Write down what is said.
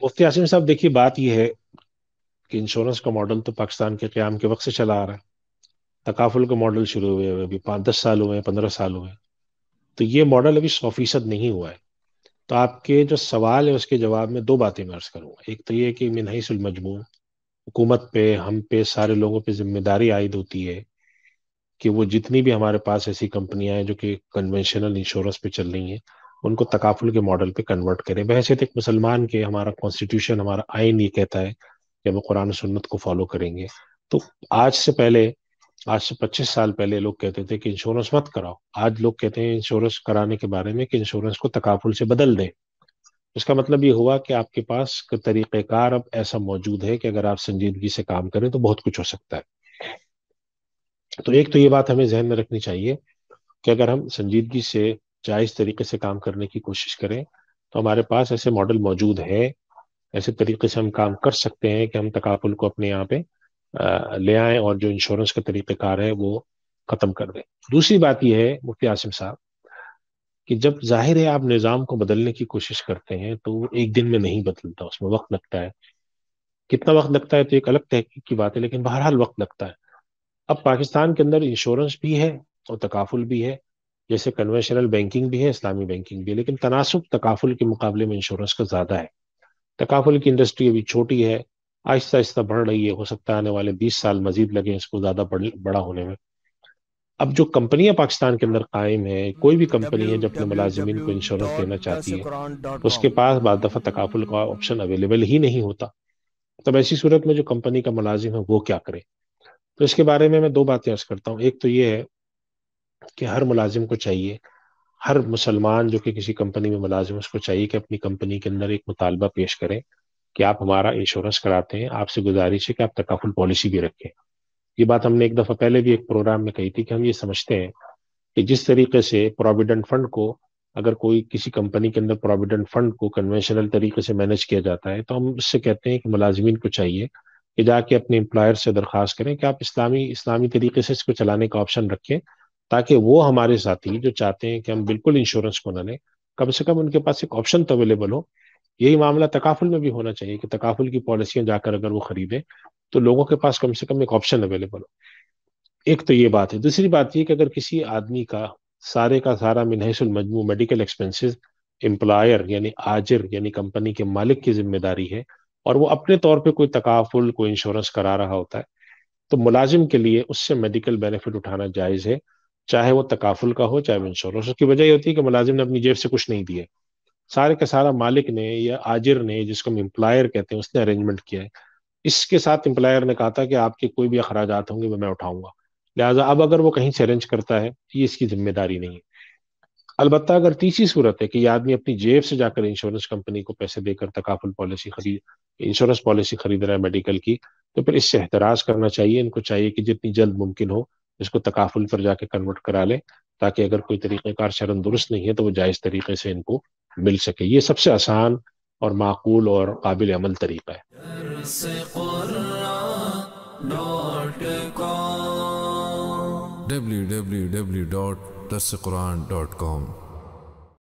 मुफ्ती आसिम साहब, देखिए बात यह है कि इंश्योरेंस का मॉडल तो पाकिस्तान के क़याम के वक्त से चला आ रहा है। तकाफुल का मॉडल शुरू हुए हुए अभी 5-10 साल हुए हैं, 15 साल हुए हैं। तो ये मॉडल अभी 100% नहीं हुआ है। तो आपके जो सवाल है उसके जवाब में दो बातें मैं अर्ज करूंगा। एक तो ये कि मिनहिसुल मजमू हुकूमत पे, हम पे, सारे लोगों पे जिम्मेदारी आयद होती है कि वो जितनी भी हमारे पास ऐसी कंपनियां हैं जो कि कन्वेंशनल इंश्योरेंस पे चल रही हैं, उनको तकाफुल के मॉडल पे कन्वर्ट करें। बहैसियत एक मुसलमान के हमारा कॉन्स्टिट्यूशन, हमारा आइन ये कहता है कि हम कुरान और सुन्नत को फॉलो करेंगे। तो आज से पहले, आज से 25 साल पहले लोग कहते थे कि इंश्योरेंस मत कराओ। आज लोग कहते हैं इंश्योरेंस कराने के बारे में कि इंश्योरेंस को तकाफुल से बदल दें। इसका मतलब ये हुआ कि आपके पास का तरीक़ेकार अब ऐसा मौजूद है कि अगर आप संजीदगी से काम करें तो बहुत कुछ हो सकता है। तो एक तो ये बात हमें जहन में रखनी चाहिए कि अगर हम संजीदगी से जायज तरीके से काम करने की कोशिश करें तो हमारे पास ऐसे मॉडल मौजूद है। ऐसे तरीके से हम काम कर सकते हैं कि हम तकाफुल को अपने यहाँ पे ले आएं और जो इंश्योरेंस का तरीक़ेकार है वो खत्म कर दें। दूसरी बात यह है मुफ्ती आसिम साहब कि जब जाहिर है आप निज़ाम को बदलने की कोशिश करते हैं तो वो एक दिन में नहीं बदलता, उसमें वक्त लगता है। कितना वक्त लगता है तो एक अलग तहकीक की बात है, लेकिन बहरहाल वक्त लगता है। अब पाकिस्तान के अंदर इंश्योरेंस भी है और तकाफुल भी है। जैसे कन्वेंशनल बैंकिंग भी है, इस्लामी बैंकिंग भी है, लेकिन तनासुब तकाफुल के मुकाबले में इंश्योरेंस का ज़्यादा है। तकाफुल की इंडस्ट्री अभी छोटी है, आहिस्ता आहिस्ता बढ़ रही है। हो सकता है आने वाले 20 साल मजीद लगे इसको ज़्यादा बड़ा होने में। अब जो कंपनियां पाकिस्तान के अंदर कायम है, कोई भी कंपनी है जो अपने मुलाजिमीन को इंश्योरेंस देना चाहती है, www.dasquran.com तो उसके पास बाद दफा तकाफुल का ऑप्शन अवेलेबल ही नहीं होता। तब ऐसी सूरत में जो कंपनी का मुलाजिम है वो क्या करे? तो इसके बारे में मैं दो बातें अर्ज करता हूँ। एक तो ये है कि हर मुलाजिम को चाहिए, हर मुसलमान जो कि किसी कंपनी में मुलाजिम है, उसको चाहिए कि अपनी कंपनी के अंदर एक मुतालबा पेश करें कि आप हमारा इंश्योरेंस कराते हैं, आपसे गुजारिश है कि आप तकाफुल पॉलिसी भी रखें। ये बात हमने एक दफा पहले भी एक प्रोग्राम में कही थी कि हम ये समझते हैं कि जिस तरीके से प्रोविडेंट फंड को, अगर कोई किसी कंपनी के अंदर प्रोविडेंट फंड को कन्वेंशनल तरीके से मैनेज किया जाता है, तो हम उससे कहते हैं कि मुलाजमीन को चाहिए कि जाके अपने एम्प्लॉयर से दरख्वास्त करें कि आप इस्लामी इस्लामी तरीके से इसको चलाने का ऑप्शन रखें, ताकि वो हमारे साथी जो चाहते हैं कि हम बिल्कुल इंश्योरेंस को न लें, कम से कम उनके पास एक ऑप्शन तो अवेलेबल हो। यही मामला तकाफुल में भी होना चाहिए कि तकाफुल की पॉलिसियां जाकर अगर वो खरीदें तो लोगों के पास कम से कम एक ऑप्शन अवेलेबल हो। एक तो ये बात है। दूसरी बात ये कि अगर किसी आदमी का सारा मिनहसुल मजमू मेडिकल एक्सपेंसेस एम्प्लॉयर यानी आजिर यानी कंपनी के मालिक की जिम्मेदारी है, और वो अपने तौर पे कोई तकाफुल, कोई इंश्योरेंस करा रहा होता है, तो मुलाजिम के लिए उससे मेडिकल बेनिफिट उठाना जायज़ है, चाहे वो तकाफुल का हो चाहे वो इंश्योरेंस। उसकी वजह ये होती है कि मुलाजिम ने अपनी जेब से कुछ नहीं दिया, सारे का सारा मालिक ने या आजिर ने, जिसको हम एम्प्लॉयर कहते हैं, उसने अरेंजमेंट किया है। इसके साथ एम्प्लॉयर ने कहा था कि आपके कोई भी अखराजात होंगे वो मैं उठाऊंगा। लिहाजा अब अगर वो कहीं से अरेंज करता है तो ये इसकी जिम्मेदारी नहीं है। अलबत्ता अगर तीसरी सूरत है कि ये आदमी अपनी जेब से जाकर इंश्योरेंस कंपनी को पैसे देकर तकाफुल पॉलिसी खरीद इंश्योरेंस पॉलिसी खरीद रहा है मेडिकल की, तो फिर इससे एहतराज करना चाहिए। इनको चाहिए कि जितनी जल्द मुमकिन हो इसको तकाफुल पर जाके कन्वर्ट करा ले, ताकि अगर कोई तरीक़ेकार शरन दुरुस्त नहीं है तो वो जायज़ तरीके से इनको मिल सके। ये सबसे आसान और माकूल और काबिल अमल तरीका है। www.dasquran.com